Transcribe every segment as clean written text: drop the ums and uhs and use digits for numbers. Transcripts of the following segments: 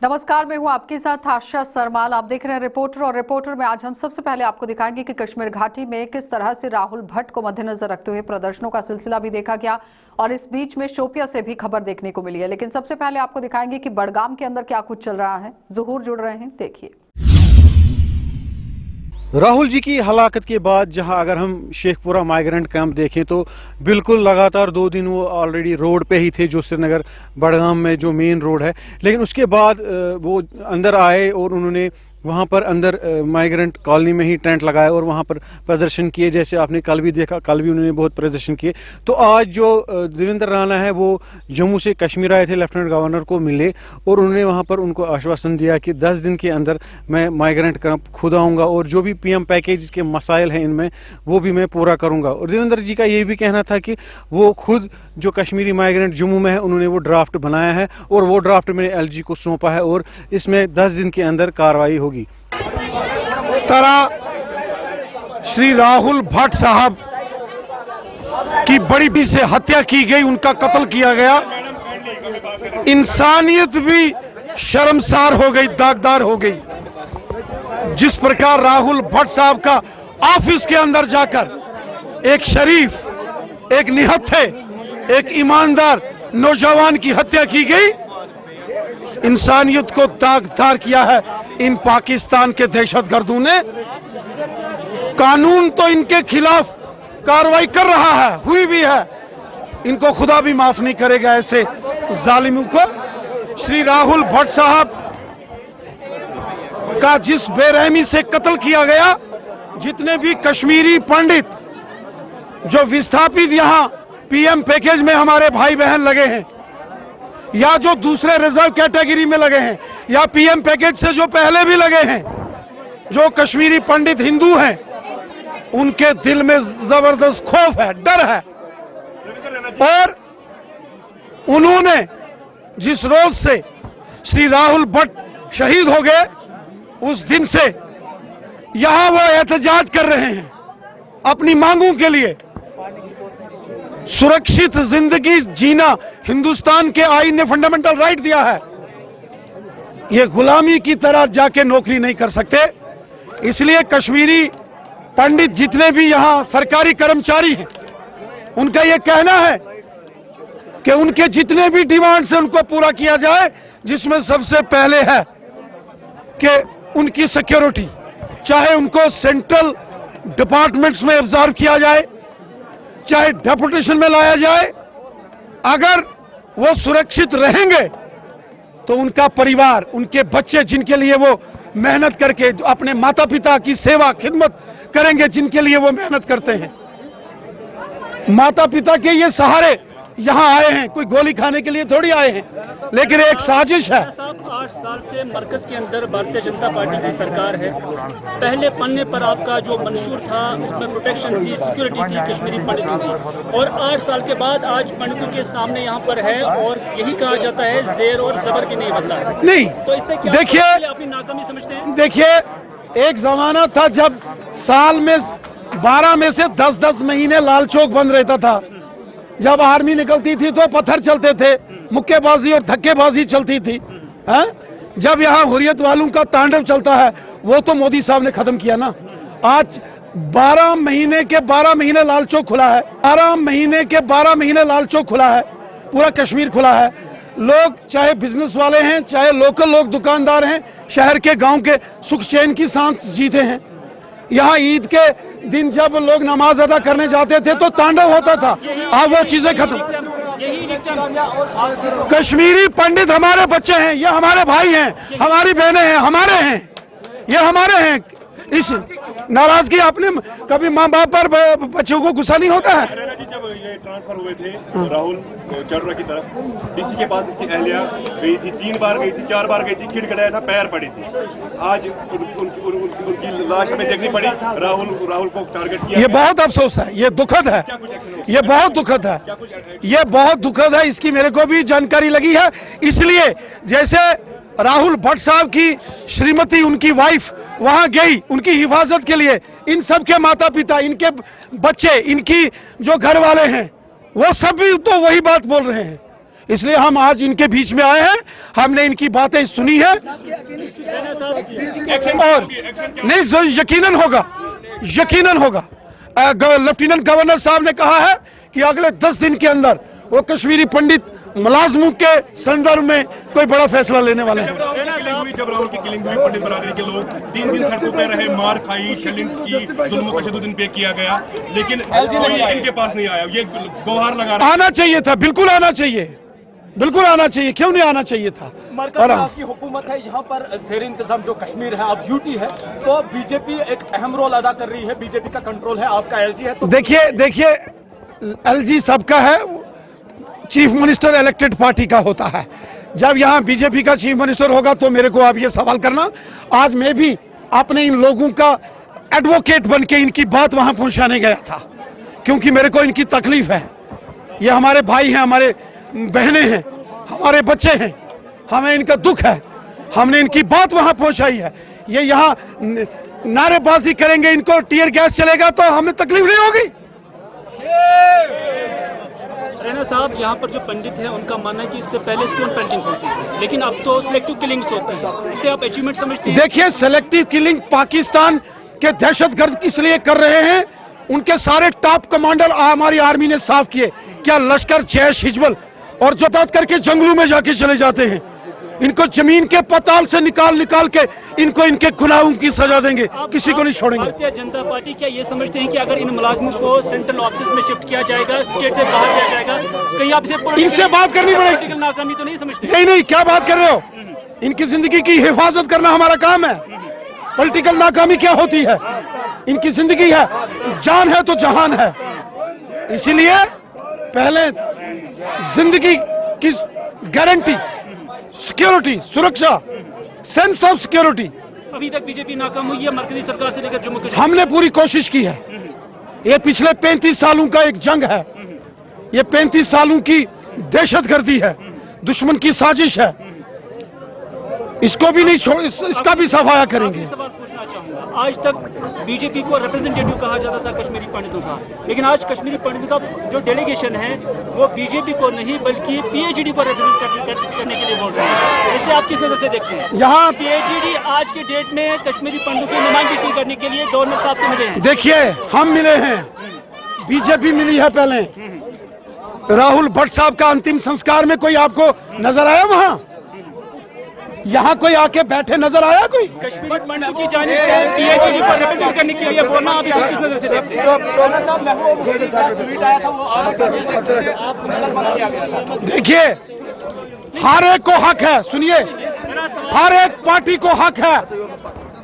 नमस्कार, मैं हूं आपके साथ आशा सरमाल। आप देख रहे हैं रिपोर्टर, और रिपोर्टर में आज हम सबसे पहले आपको दिखाएंगे कि कश्मीर घाटी में किस तरह से राहुल भट्ट को मद्देनजर रखते हुए प्रदर्शनों का सिलसिला भी देखा गया, और इस बीच में शोपिया से भी खबर देखने को मिली है। लेकिन सबसे पहले आपको दिखाएंगे कि बड़गाम के अंदर क्या कुछ चल रहा है। ज़हूर जुड़ रहे हैं, देखिए। राहुल जी की हलाकत के बाद जहां अगर हम शेखपुरा माइग्रेंट कैंप देखें तो बिल्कुल लगातार 2 दिन वो ऑलरेडी रोड पे ही थे, जो श्रीनगर बड़गाम में जो मेन रोड है। लेकिन उसके बाद वो अंदर आए और उन्होंने वहां पर अंदर माइग्रेंट कॉलोनी में ही टेंट लगाया और वहां पर प्रदर्शन किए, जैसे आपने कल भी देखा। कल भी उन्होंने बहुत प्रदर्शन किए। तो आज जो देवेंद्र राणा है वो जम्मू से कश्मीर आए थे, लेफ्टिनेंट गवर्नर को मिले, और उन्होंने वहां पर उनको आश्वासन दिया कि 10 दिन के अंदर मैं माइग्रेंट कैंप खुद आऊँगा और जो भी PM पैकेज के मसाइल हैं इनमें वो भी मैं पूरा करूँगा। और देवेंद्र जी का ये भी कहना था कि वो खुद जो कश्मीरी माइग्रेंट जम्मू में है उन्होंने वो ड्राफ्ट बनाया है और वो ड्राफ्ट मैंने LG को सौंपा है और इसमें 10 दिन के अंदर कार्रवाई होगी। तरह श्री राहुल भट्ट साहब की बड़ी से हत्या की गई, उनका कत्ल किया गया। इंसानियत भी शर्मसार हो गई, दागदार हो गई। जिस प्रकार राहुल भट्ट साहब का ऑफिस के अंदर जाकर एक शरीफ, एक निहत्थे, एक ईमानदार नौजवान की हत्या की गई, इंसानियत को दागदार किया है इन पाकिस्तान के दहशतगर्दों ने। कानून तो इनके खिलाफ कार्रवाई कर रहा है, हुई भी है। इनको खुदा भी माफ नहीं करेगा ऐसे जालिमों को। श्री राहुल भट्ट साहब का जिस बेरहमी से कत्ल किया गया, जितने भी कश्मीरी पंडित जो विस्थापित यहाँ PM पैकेज में हमारे भाई बहन लगे हैं, या जो दूसरे रिजर्व कैटेगरी में लगे हैं, या PM पैकेज से जो पहले भी लगे हैं, जो कश्मीरी पंडित हिंदू हैं, उनके दिल में जबरदस्त खौफ है, डर है। और उन्होंने जिस रोज से श्री राहुल भट्ट शहीद हो गए, उस दिन से यहां वो एहतजाज कर रहे हैं अपनी मांगों के लिए। सुरक्षित जिंदगी जीना हिंदुस्तान के आईन ने फंडामेंटल राइट दिया है। ये गुलामी की तरह जाके नौकरी नहीं कर सकते। इसलिए कश्मीरी पंडित जितने भी यहाँ सरकारी कर्मचारी हैं, उनका ये कहना है कि उनके जितने भी डिमांड्स हैं उनको पूरा किया जाए, जिसमें सबसे पहले है कि उनकी सिक्योरिटी, चाहे उनको सेंट्रल डिपार्टमेंट्स में ऑब्जर्व किया जाए, चाहे डेपुटेशन में लाया जाए। अगर वो सुरक्षित रहेंगे तो उनका परिवार, उनके बच्चे, जिनके लिए वो मेहनत करके अपने माता पिता की सेवा खिदमत करेंगे, जिनके लिए वो मेहनत करते हैं, माता पिता के ये सहारे यहाँ आए हैं, कोई गोली खाने के लिए थोड़ी आए हैं, लेकिन एक साजिश है। 8 साल से मरकज के अंदर भारतीय जनता पार्टी की सरकार है। पहले पन्ने पर आपका जो मंशूर था उसमें प्रोटेक्शन थी, सिक्योरिटी थी कश्मीरी पंडितों की, और 8 साल के बाद आज पंडितों के सामने यहाँ पर है, और यही कहा जाता है जेर और जबर भी नहीं बदला है। नहीं, तो इससे क्या देखिए, अपनी नाकामी समझते हैं? देखिए, एक जमाना था जब साल में 12 में से 10-10 महीने लाल चौक बंद रहता था। जब आर्मी निकलती थी तो पत्थर चलते थे, मुक्केबाजी और धक्केबाजी चलती थी। जब यहाँ हुर्रियत वालों का तांडव चलता है, वो तो मोदी साहब ने खत्म किया ना। आज 12 महीने के 12 महीने लाल चौक खुला है, 12 महीने के 12 महीने लाल चौक खुला है, पूरा कश्मीर खुला है। लोग चाहे बिजनेस वाले हैं, चाहे लोकल लोग दुकानदार हैं, शहर के गांव के सुख चैन की सांस जीते हैं। यहाँ ईद के दिन जब लोग नमाज अदा करने जाते थे तो तांडव होता था, अब वो चीजें खत्म। कश्मीरी पंडित हमारे बच्चे हैं, ये हमारे भाई हैं, हमारी बहनें हैं, हमारे हैं, ये हमारे हैं। इस नाराजगी अपने कभी माँ बाप पर बच्चों को गुस्सा नहीं होता है। जब ये ट्रांसफर हुए थे राहुल चड्डा की तरफ, DC के पास इसकी अहलिया गई थी, 3 बार गई थी, 4 बार गई थी, खिड़खड़ाया था, पैर पड़ी थी। आज उनकी लाश हमें देखनी पड़ी, राहुल को टारगेट किया। ये बहुत अफसोस है, ये दुखद है, ये बहुत दुखद है, ये बहुत दुखद है। इसकी मेरे को भी जानकारी लगी है। इसलिए जैसे राहुल भट्ट साहब की श्रीमती, उनकी वाइफ वहां गई उनकी हिफाजत के लिए, इन सब के माता पिता, इनके बच्चे, इनकी जो घर वाले हैं, वो सब भी तो वही बात बोल रहे हैं। इसलिए हम आज इनके बीच में आए हैं, हमने इनकी बातें सुनी है और नहीं, यकीनन होगा, यकीनन होगा। लेफ्टिनेंट गवर्नर साहब ने कहा है कि अगले 10 दिन के अंदर वो कश्मीरी पंडित मुलाजमों के संदर्भ में कोई बड़ा फैसला लेने वाले हैं। जब राहुल की किलिंग हुई, पंडित बरादरी के लोग 3 दिन सड़कों पे रहे, मार खाई, शेलिंग की, जुल्म तशद्दुद इन पे किया गया, लेकिन कोई इनके पास नहीं आया। ये गुहार लगा रहा है। आना चाहिए था, बिल्कुल आना चाहिए, बिल्कुल आना चाहिए, क्यों नहीं आना चाहिए था। और आपकी हुकूमत है यहाँ पर, ज़ेर इंतजाम जो कश्मीर है अब यूटी है, तो बीजेपी एक अहम रोल अदा कर रही है, बीजेपी का कंट्रोल है, आपका एलजी है। तो देखिए एलजी सबका है, चीफ मिनिस्टर इलेक्टेड पार्टी का होता है। जब यहाँ बीजेपी का चीफ मिनिस्टर होगा तो मेरे को आप ये सवाल करना। आज मैं भी अपने इन लोगों का एडवोकेट बन के इनकी बात वहां पहुंचाने गया था, क्योंकि मेरे को इनकी तकलीफ है। ये हमारे भाई हैं, हमारे बहनें हैं, हमारे बच्चे हैं, हमें इनका दुख है, हमने इनकी बात वहां पहुंचाई है। ये यहाँ नारेबाजी करेंगे, इनको टीयर गैस चलेगा तो हमें तकलीफ नहीं होगी। रैना साहब, यहाँ पर जो पंडित हैं उनका मानना है कि इससे पहले स्टोन पेल्टिंग होती थी, लेकिन अब तो सिलेक्टिव किलिंग्स होती है। इससे आप अचीवमेंट समझते हैं? देखिए, सिलेक्टिव किलिंग पाकिस्तान के दहशतगर्द इसलिए कर रहे हैं, उनके सारे टॉप कमांडर हमारी आर्मी ने साफ किए। क्या लश्कर, जैश, हिजबुल और जो बात करके जंगलों में जाके चले जाते हैं। इनको जमीन के पताल से निकाल के इनको इनके गुनाहों की सजा देंगे, किसी को नहीं छोड़ेंगे। भारतीय जनता पार्टी क्या ये समझते हैं कि अगर इन मुलाजिमों को सेंट्रल ऑफिस में शिफ्ट किया जाएगा, स्टेट से बाहर किया जाएगा, कहीं आप इनसे बात करनी पड़ेगी? पॉलिटिकल नाकामी तो नहीं समझते? नहीं, क्या बात कर रहे हो? इनकी जिंदगी की हिफाजत करना हमारा काम है। पॉलिटिकल नाकामी क्या होती है? इनकी जिंदगी है, जान है तो जहान है। इसीलिए पहले जिंदगी की गारंटी, सिक्योरिटी, सुरक्षा, सेंस ऑफ सिक्योरिटी। अभी तक बीजेपी नाकाम हुई है, मरकजी सरकार से लेकर जम्मू कश्मीर। हमने पूरी कोशिश की है। ये पिछले 35 सालों का एक जंग है, ये 35 सालों की दहशतगर्दी है, दुश्मन की साजिश है। इसको भी नहीं छोड़, इसका भी सफाया करेंगे। सवाल पूछना चाहूंगा, आज तक बीजेपी को रिप्रेजेंटेटिव कहा जाता था कश्मीरी पंडितों का, लेकिन आज कश्मीरी पंडितों का जो डेलीगेशन है वो बीजेपी को नहीं बल्कि पीएचडी को रिप्रेजेंट करने के लिए बोल रहे हैं। इससे आप किस नजर से देखते हैं? यहाँ पीएचडी आज के डेट में कश्मीरी पंडितों की नुमाइंदगी करने के लिए गवर्नर साहब से मिले हैं। देखिए, हम मिले हैं, बीजेपी मिली है। पहले राहुल भट्ट साहब का अंतिम संस्कार में कोई आपको नजर आया? वहाँ यहाँ कोई आके बैठे नजर आया? कोई कश्मीरी पंडितों की जानिब से पीएचडी को रिप्रेजेंट करने के लिए बोलना आप इसे किस नजर से देखते हैं? देखिए, हर एक को हक है, सुनिए, हर एक पार्टी को हक है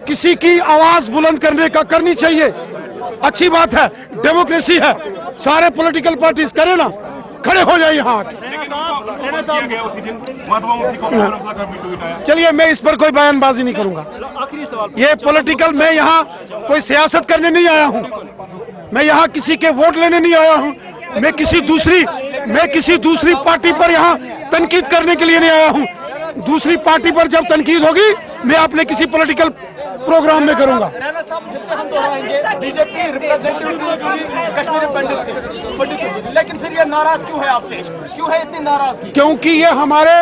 किसी की आवाज बुलंद करनी चाहिए। अच्छी बात है, डेमोक्रेसी है, सारे पॉलिटिकल पार्टीज करे ना, खड़े हो जाए यहाँ। चलिए, मैं इस पर कोई बयानबाजी नहीं करूंगा। आखिरी सवाल, ये पॉलिटिकल, मैं यहाँ कोई सियासत करने नहीं आया हूँ, मैं यहाँ किसी के वोट लेने नहीं आया हूँ, मैं किसी दूसरी पार्टी पर यहाँ तनकीद करने के लिए नहीं आया हूँ। दूसरी पार्टी पर जब तनकीद होगी मैं अपने किसी पॉलिटिकल प्रोग्राम में करूंगा। बीजेपी रिप्रेजेंटेटिव कश्मीरी पंडित, लेकिन फिर ये नाराज क्यों है आपसे? क्यों है इतनी नाराजगी? क्योंकि ये हमारे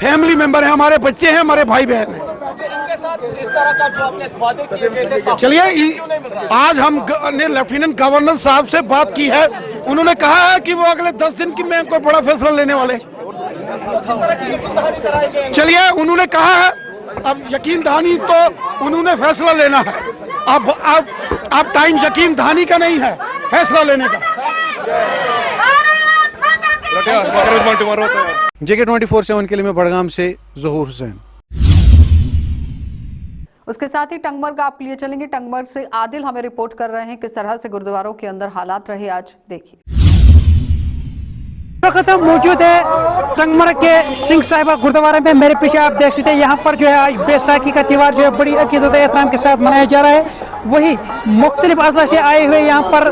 फैमिली मेंबर हैं, हमारे बच्चे हैं, हमारे भाई बहन हैं। फिर इनके साथ इस तरह का जो आपने वादे किए गए थे, चलिए, आज हमने लेफ्टिनेंट गवर्नर साहब से बात की है, उन्होंने कहा है कि वो अगले 10 दिन की में कोई बड़ा फैसला लेने वाले। किस तरह की यकीन दहानी कराई गई? चलिए, उन्होंने कहा है, अब यकीन दहानी तो उन्होंने फैसला लेना है। अब टाइम यकीन दहानी का नहीं है, फैसला लेने का। JK 24/7 के लिए मैं बड़गाम से ज़हूर हुसैन। उसके साथ ही टंगमर्ग आप लिए चलेंगे। टंगमर्ग से आदिल हमें रिपोर्ट कर रहे हैं किस तरह से गुरुद्वारों के अंदर हालात रहे आज, देखिए। वक्त मौजूद है टंगमर्ग के सिंह साहिबा गुरुद्वारे में। मेरे पीछे आप देख सकते हैं, यहाँ पर जो है आज बैसाखी का त्यौहार जो है बड़ी अकीदत एहतराम के साथ मनाया जा रहा है। वही मुख्तलिफ अज़ला से आए हुए यहाँ पर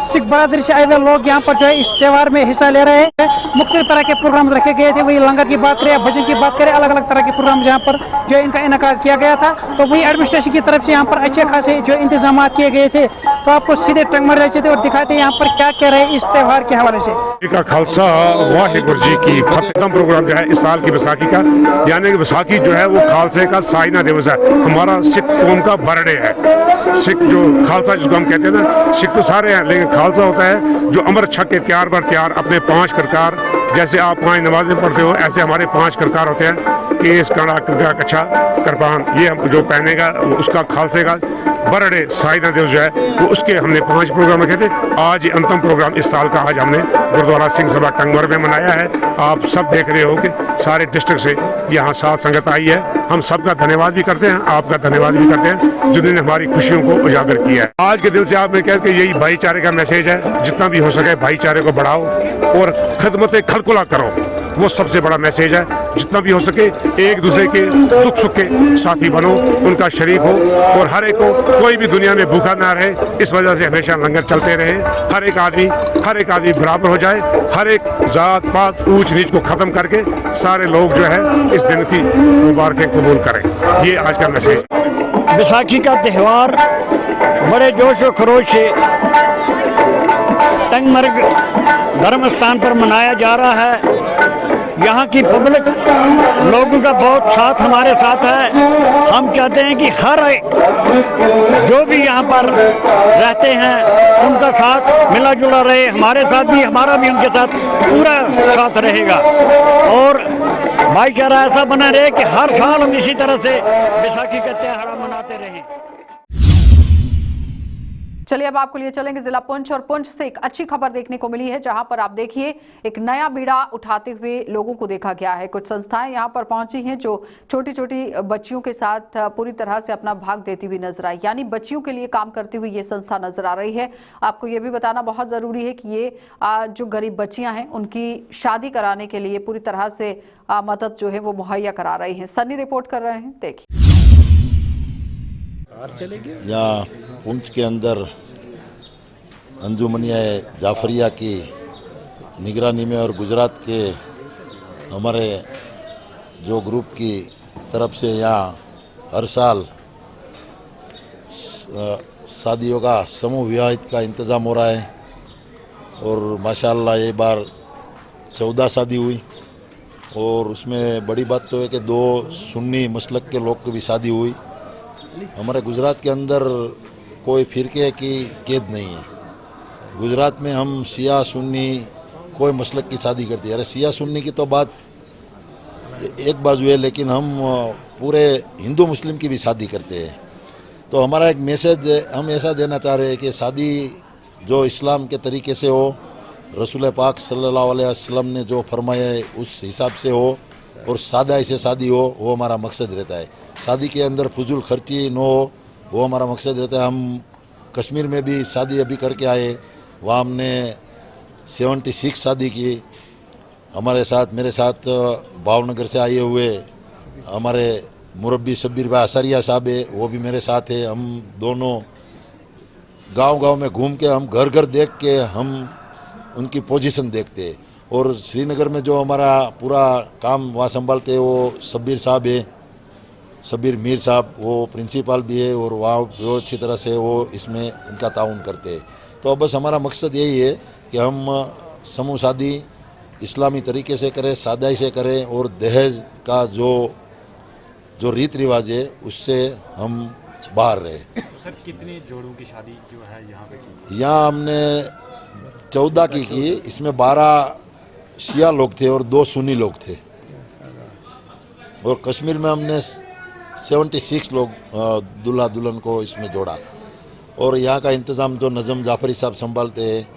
सिख बरादरी से आए हुए लोग यहाँ पर जो है इस त्यौहार में हिस्सा ले रहे हैं। मुख्तलिफ तरह के प्रोग्राम रखे गए थे, वही लंगर की बात करें या भजन की बात करें, अलग अलग तरह के प्रोग्राम यहाँ पर जो इनका इनेकाद किया गया था। तो वही एडमिनिस्ट्रेशन की तरफ से यहाँ पर अच्छे खासे जो इंतजाम किए गए थे। तो आपको सीधे टंगमर रहे थे और दिखाते यहाँ पर क्या कह रहे हैं इस त्यौहार के हवाले से। का खालसा वाहिगुरु जी की खत्म प्रोग्राम जो है इस साल की बैसाखी का, यानी कि बैसाखी जो है वो खालसे का साइना दिवस है, हमारा सिख कौम का बर्थडे है। सिख जो खालसा जिसको हम कहते हैं ना, सिख तो सारे हैं लेकिन खालसा होता है जो अमर छक के त्यार बर त्यार अपने 5 करकार, जैसे आप 5 नमाजें पढ़ते हो ऐसे हमारे 5 करकार होते हैं, केस कड़ा कग्गा कच्छा करपान, ये हम जो पहनेगा उसका खालसे का बर्थडे साइना दिवस जो है वो उसके हमने 5 प्रोग्राम रखे थे। आज ये अंतिम प्रोग्राम इस साल का आज हमने गुरुद्वारा सिंह सभा टंगमर में मनाया है। आप सब देख रहे हो कि सारे डिस्ट्रिक्ट से यहाँ साथ संगत आई है। हम सबका धन्यवाद भी करते हैं, आपका धन्यवाद भी करते हैं जिन्होंने हमारी खुशियों को उजागर किया है। आज के दिन से आपने कहा कि यही भाईचारे का मैसेज है, जितना भी हो सके भाईचारे को बढ़ाओ और खिदमत खलकुला करो, वो सबसे बड़ा मैसेज है। जितना भी हो सके एक दूसरे के दुख सुख के साथी बनो, उनका शरीक हो और हर एक को, कोई भी दुनिया में भूखा ना रहे, इस वजह से हमेशा लंगर चलते रहे। हर एक आदमी बराबर हो जाए, हर एक जात पात ऊंच नीच को खत्म करके सारे लोग जो है इस दिन की मुबारकें कबूल करें। ये आज का मैसेज। बैसाखी का त्यौहार बड़े जोश और खरोश से टंगमर्ग धर्म स्थान पर मनाया जा रहा है। यहाँ की पब्लिक लोगों का बहुत साथ हमारे साथ है। हम चाहते हैं कि हर जो भी यहाँ पर रहते हैं उनका साथ मिला जुला रहे, हमारे साथ भी, हमारा भी उनके साथ पूरा साथ रहेगा और भाईचारा ऐसा बना रहे कि हर साल हम इसी तरह से बैसाखी का त्यौहार मनाते रहें। चलिए अब आपको लिए चलेंगे जिला पुंछ और पुंछ से एक अच्छी खबर देखने को मिली है, जहां पर आप देखिए एक नया बीड़ा उठाते हुए लोगों को देखा गया है। कुछ संस्थाएं यहां पर पहुंची हैं जो छोटी छोटी बच्चियों के साथ पूरी तरह से अपना भाग देती हुई नजर आई, यानी बच्चियों के लिए काम करती हुई ये संस्था नजर आ रही है। आपको ये भी बताना बहुत जरूरी है कि ये जो गरीब बच्चियां हैं उनकी शादी कराने के लिए पूरी तरह से मदद जो है वो मुहैया करा रही है। सन्नी रिपोर्ट कर रहे हैं, देखिए। यहाँ पुंछ के अंदर अंजुमनिया जाफरिया की निगरानी में और गुजरात के हमारे जो ग्रुप की तरफ से यहाँ हर साल शादियों का समूह विवाहित का इंतज़ाम हो रहा है और माशाल्लाह ये बार 14 शादी हुई और उसमें बड़ी बात तो है कि 2 सुन्नी मसलक के लोग की भी शादी हुई। हमारे गुजरात के अंदर कोई फिरके की कैद नहीं है। गुजरात में हम शिया सुन्नी कोई मसलक की शादी करती है। अरे शिया सुन्नी की तो बात एक बाजू है, लेकिन हम पूरे हिंदू मुस्लिम की भी शादी करते हैं। तो हमारा एक मैसेज हम ऐसा देना चाह रहे हैं कि शादी जो इस्लाम के तरीके से हो, रसूल पाक सल्लल्लाहु अलैहि वसल्लम ने जो फरमाया है उस हिसाब से हो और सादा से शादी हो, वो हमारा मकसद रहता है। शादी के अंदर फजूल खर्ची न हो, वो हमारा मकसद रहता है। हम कश्मीर में भी शादी अभी करके आए, वहाँ हमने 76 शादी की। हमारे साथ मेरे साथ भावनगर से आए हुए हमारे मुरब्बी शब्बीर भाई असरिया साहब है, वो भी मेरे साथ है। हम दोनों गांव-गांव में घूम के, हम घर घर देख के हम उनकी पोजीशन देखते हैं। और श्रीनगर में जो हमारा पूरा काम वहाँ संभालते हैं वो शब्बीर साहब है, शब्बीर मीर साहब, वो प्रिंसिपल भी है और वहाँ वो अच्छी तरह से वो इसमें इनका ताउन करते हैं। तो बस हमारा मकसद यही है कि हम समूह शादी इस्लामी तरीके से करें, सादाई से करें और दहेज का जो रीत रिवाज है उससे हम बाहर रहे। सर कितने जोड़ों की शादी जो है यहाँ पे की? यहाँ हमने 14 की, इसमें 12 शिया लोग थे और 2 सुन्नी लोग थे। और कश्मीर में हमने 76 लोग दूल्हा दुल्हन को इसमें जोड़ा। और यहाँ का इंतज़ाम जो नज़म जाफरी साहब संभालते हैं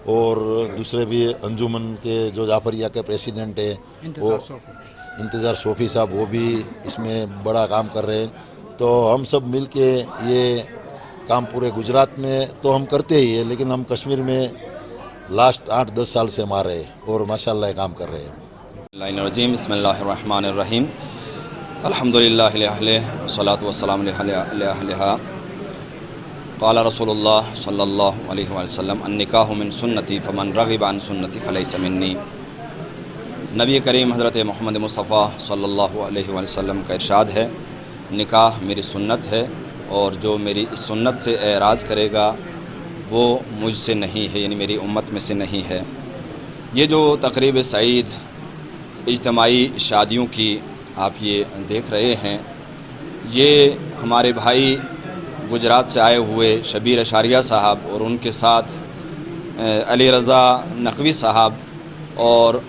और दूसरे भी अंजुमन के जो जाफरिया के प्रेसिडेंट है वो इंतज़ार सोफ़ी साहब, वो भी इसमें बड़ा काम कर रहे हैं। तो हम सब मिल के ये काम पूरे गुजरात में तो हम करते ही है, लेकिन हम कश्मीर में लास्ट 8-10 साल से हमारे और माशाल्लाह काम कर रहे हैं। बिस्मिल्लाहिर्रहमानिर्रहीम अल्हम्दुलिल्लाहि सलातु वस्सलामु अला क़ाला रसूलुल्लाह सल्लल्लाहु अलैहि वसल्लम अन्निकाहु मिन सुन्नती फमन रग़िबा अन सुन्नती फ़लैसा मिन्नी। नबी करीम हज़रत मोहम्मद मुस्तफ़ा सल्लल्लाहु अलैहि वसल्लम का इरशाद है, निकाह मेरी सुन्नत है और जो मेरी इस सुन्नत से एराज़ करेगा वो मुझसे नहीं है, यानी मेरी उम्मत में से नहीं है। ये जो तक़रीब सईद इज्तिमाई शादियों की आप ये देख रहे हैं, ये हमारे भाई गुजरात से आए हुए शबीर अशारिया साहब और उनके साथ अली रज़ा नकवी साहब और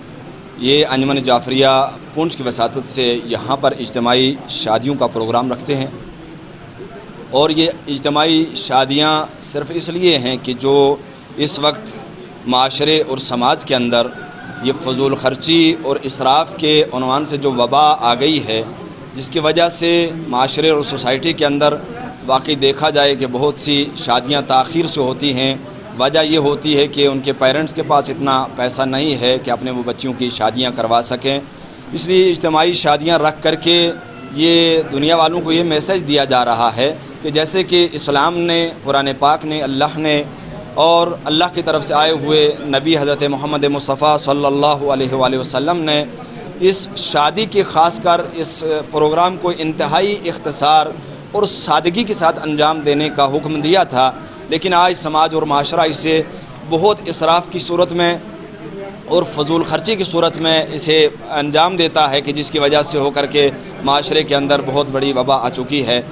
ये अंजुमन जाफरिया पुंछ की वसातत से यहाँ पर इज्तिमाई शादियों का प्रोग्राम रखते हैं। और ये इज्तिमाई शादियाँ सिर्फ़ इसलिए हैं कि जो इस वक्त माशरे और समाज के अंदर ये फजूल खर्ची और इसराफ़ के उन्वान से जो वबा आ गई है, जिसकी वजह से माशरे और सोसाइटी के अंदर वाकई देखा जाए कि बहुत सी शादियाँ ताख़ीर से होती हैं। वजह ये होती है कि उनके पेरेंट्स के पास इतना पैसा नहीं है कि अपने वो बच्चियों की शादियाँ करवा सकें। इसलिए इज्तिमाई शादियाँ रख कर के ये दुनिया वालों को ये मैसेज दिया जा रहा है कि जैसे कि इस्लाम ने, कुरान पाक ने, अल्लाह ने और अल्लाह की तरफ से आए हुए नबी हज़रत मोहम्मद मुस्तफ़ा सल्लल्लाहु अलैहि वसल्लम ने इस शादी के ख़ास कर इस प्रोग्राम को इंतहाई इख्तिसार और सादगी के साथ अंजाम देने का हुक्म दिया था। लेकिन आज समाज और माशरा इसे बहुत इसराफ़ की सूरत में और फजूल खर्ची की सूरत में इसे अंजाम देता है कि जिसकी वजह से होकर के माशरे के अंदर बहुत बड़ी वबा आ चुकी है।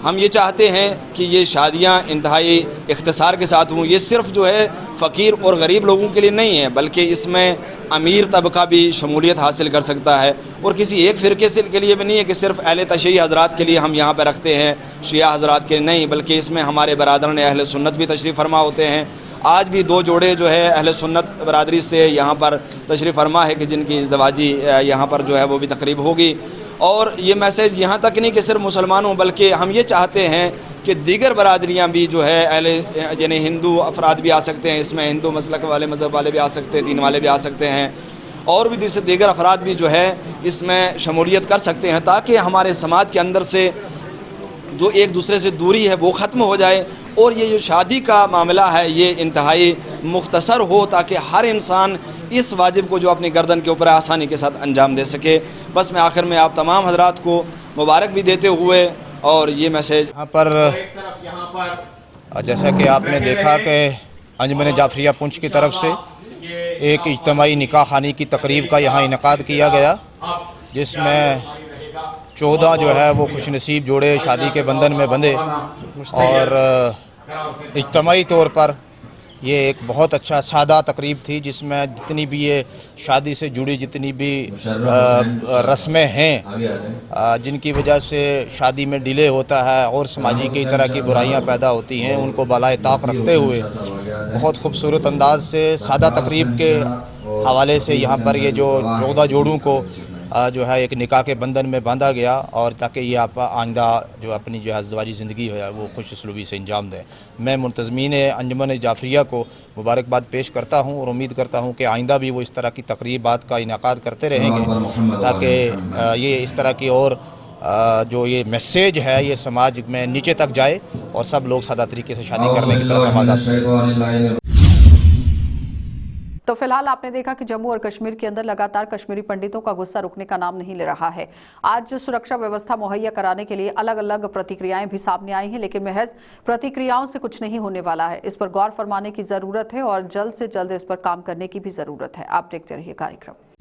हम ये चाहते हैं कि ये शादियाँ इंतहाई इख्तिसार के साथ हों। ये सिर्फ़ जो है फ़कीर और गरीब लोगों के लिए नहीं है, बल्कि इसमें अमीर तबका भी शमूलियत हासिल कर सकता है। और किसी एक फ़िरके से के लिए भी नहीं है कि सिर्फ़ अहले तशय्युई हज़रात के लिए हम यहाँ पर रखते हैं, शिया हज़रात के लिए नहीं, बल्कि इसमें हमारे बरादरान अहले सुन्नत भी तशरीफ़ फरमा होते हैं। आज भी 2 जोड़े जो है अहले सुन्नत बरादरी से यहाँ पर तशरीफ़ फरमा है कि जिनकी इज़्दवाजी यहाँ पर जो है वो भी तकरीब होगी। और ये मैसेज यहाँ तक नहीं कि सिर्फ मुसलमानों, बल्कि हम ये चाहते हैं कि दीगर बरादरियाँ भी जो है अहले यानी हिंदू अफराद भी आ सकते हैं, इसमें हिंदू मसलक वाले, मज़हब वाले भी आ सकते हैं, दीन वाले भी आ सकते हैं, और भी जिससे दीगर अफराद भी जो है इसमें शमूलियत कर सकते हैं, ताकि हमारे समाज के अंदर से जो एक दूसरे से दूरी है वो ख़त्म हो जाए और ये जो शादी का मामला है ये इंतहाई मुख्तसर हो, ताकि हर इंसान इस वाजिब को जो अपनी गर्दन के ऊपर आसानी के साथ अंजाम दे सके। बस मैं आखिर में आप तमाम हजरात को मुबारक भी देते हुए और ये मैसेज यहाँ पर जैसा कि आपने देखा कि अंजुमन जाफरिया पुंछ की तरफ से एक इज्तिमाई निकाह खानी की तकरीब का यहाँ इनकाद किया गया, जिसमें 14 जो है वो खुशनसीब जोड़े शादी के बंधन में बंधे और इज्तिमाई तौर पर ये एक बहुत अच्छा सादा तकरीब थी, जिसमें जितनी भी ये शादी से जुड़ी जितनी भी रस्में हैं जिनकी वजह से शादी में डिले होता है और समाजी कई तरह की बुराइयां पैदा होती हैं, उनको बालाए ताक रखते हुए बहुत खूबसूरत अंदाज से सादा तकरीब के हवाले से यहाँ पर ये जो 14 जोड़ों को जो है एक निकाह के बंधन में बांधा गया, और ताकि ये आप आइंदा जो अपनी जो अज़दवाजी ज़िंदगी है वो खुश उसलूबी से अंजाम दें। मैं मुंतज़मीन अंजुमन जाफरिया को मुबारकबाद पेश करता हूँ और उम्मीद करता हूँ कि आइंदा भी वो इस तरह की तकरीबात का इनेकाद करते रहेंगे, ताकि ये इस तरह की और जो ये मैसेज है ये समाज में नीचे तक जाए और सब लोग सादा तरीके से शादी करने की तरफ आमादा। तो फिलहाल आपने देखा कि जम्मू और कश्मीर के अंदर लगातार कश्मीरी पंडितों का गुस्सा रुकने का नाम नहीं ले रहा है। आज सुरक्षा व्यवस्था मुहैया कराने के लिए अलग अलग प्रतिक्रियाएं भी सामने आई हैं, लेकिन महज प्रतिक्रियाओं से कुछ नहीं होने वाला है। इस पर गौर फरमाने की जरूरत है और जल्द से जल्द इस पर काम करने की भी जरूरत है। आप देखते रहिए कार्यक्रम।